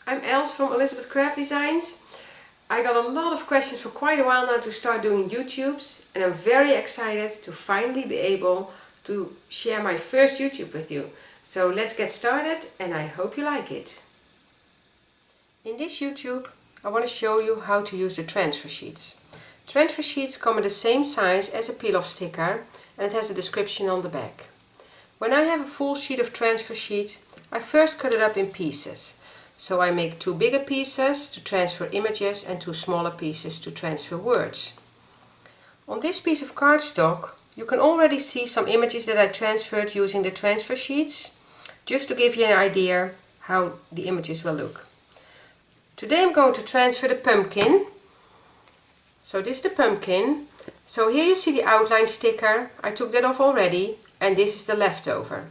I'm Els from Elizabeth Craft Designs. I got a lot of questions for quite a while now to start doing YouTubes, and I'm very excited to finally be able to share my first YouTube with you. So let's get started, and I hope you like it. In this YouTube I want to show you how to use the transfer sheets. Transfer sheets come in the same size as a peel-off sticker, and it has a description on the back. When I have a full sheet of transfer sheet, I first cut it up in pieces. So I make 2 bigger pieces to transfer images and 2 smaller pieces to transfer words. On this piece of cardstock you can already see some images that I transferred using the transfer sheets, just to give you an idea how the images will look. Today I'm going to transfer the pumpkin. So this is the pumpkin. So here you see the outline sticker. I took that off already, and this is the leftover.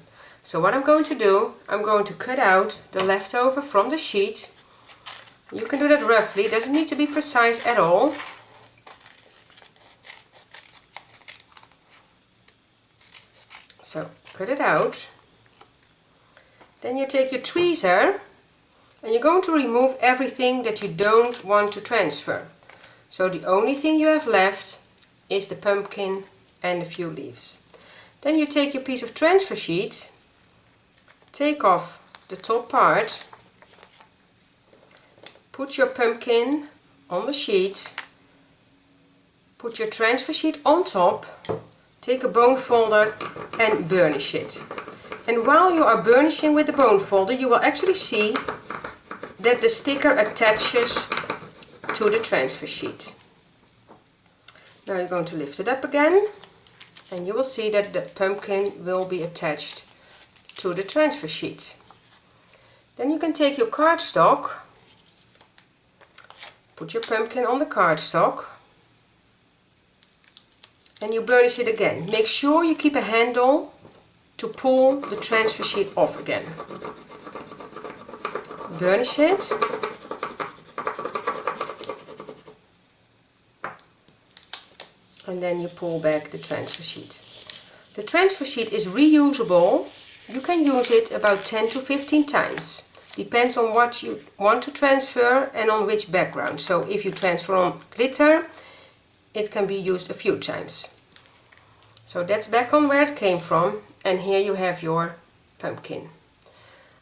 So what I'm going to do, I'm going to cut out the leftover from the sheet. You can do that roughly, it doesn't need to be precise at all. So cut it out. Then you take your tweezer and you're going to remove everything that you don't want to transfer. So the only thing you have left is the pumpkin and a few leaves. Then you take your piece of transfer sheet, take off the top part, put your pumpkin on the sheet, put your transfer sheet on top, take a bone folder and burnish it. And while you are burnishing with the bone folder, you will actually see that the sticker attaches to the transfer sheet. Now you're going to lift it up again, and you will see that the pumpkin will be attached to the transfer sheet. Then you can take your cardstock, put your pumpkin on the cardstock, and you burnish it again. Make sure you keep a handle to pull the transfer sheet off again. Burnish it. And then you pull back the transfer sheet. The transfer sheet is reusable. You can use it about 10 to 15 times. Depends on what you want to transfer and on which background. So if you transfer on glitter, it can be used a few times. So that's back on where it came from, and here you have your pumpkin.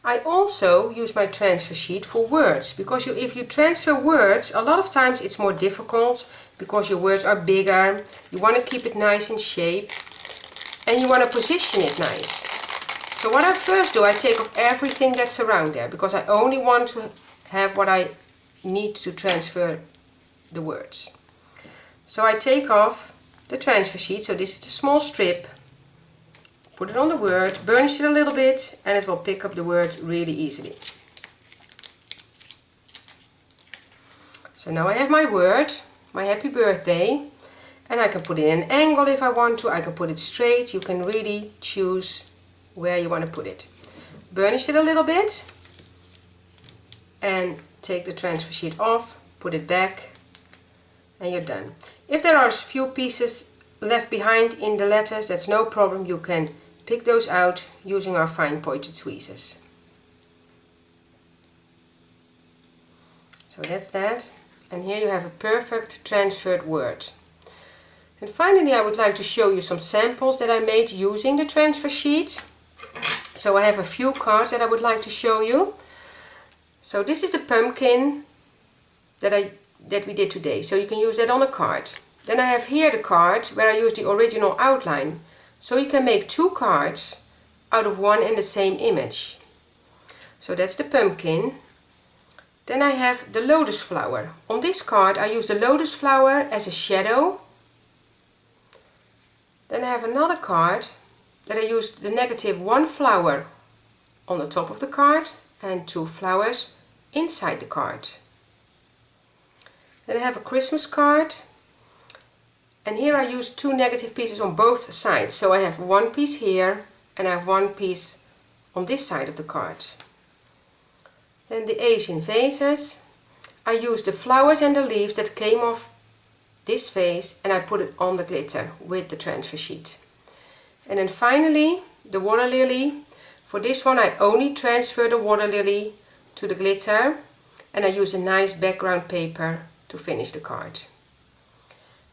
I also use my transfer sheet for words, because if you transfer words, a lot of times it's more difficult because your words are bigger, you want to keep it nice in shape, and you want to position it nice. So what I first do, I take off everything that's around there, because I only want to have what I need to transfer the words. So I take off the transfer sheet, so this is the small strip, put it on the word, burnish it a little bit, and it will pick up the word really easily. So now I have my word, my happy birthday, and I can put it in an angle if I want to, I can put it straight, you can really choose where you want to put it. Burnish it a little bit, and take the transfer sheet off, put it back, and you're done. If there are a few pieces left behind in the letters, that's no problem, you can pick those out using our fine pointed tweezers. So that's that, and here you have a perfect transferred word. And finally I would like to show you some samples that I made using the transfer sheet. So I have a few cards that I would like to show you. So this is the pumpkin that we did today, so you can use that on a card. Then I have here the card where I use the original outline. So you can make 2 cards out of one and the same image. So that's the pumpkin. Then I have the lotus flower. On this card I use the lotus flower as a shadow. Then I have another card that I used the -1 flower on the top of the card and 2 flowers inside the card. Then I have a Christmas card, and here I use 2 negative pieces on both sides. So I have 1 piece here and I have 1 piece on this side of the card. Then the Asian vases. I use the flowers and the leaves that came off this vase, and I put it on the glitter with the transfer sheet. And then finally the water lily. For this one I only transfer the water lily to the glitter, and I use a nice background paper to finish the card.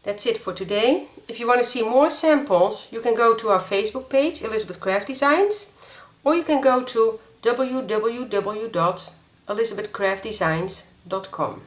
That's it for today. If you want to see more samples, you can go to our Facebook page, Elizabeth Craft Designs, or you can go to www.elizabethcraftdesigns.com.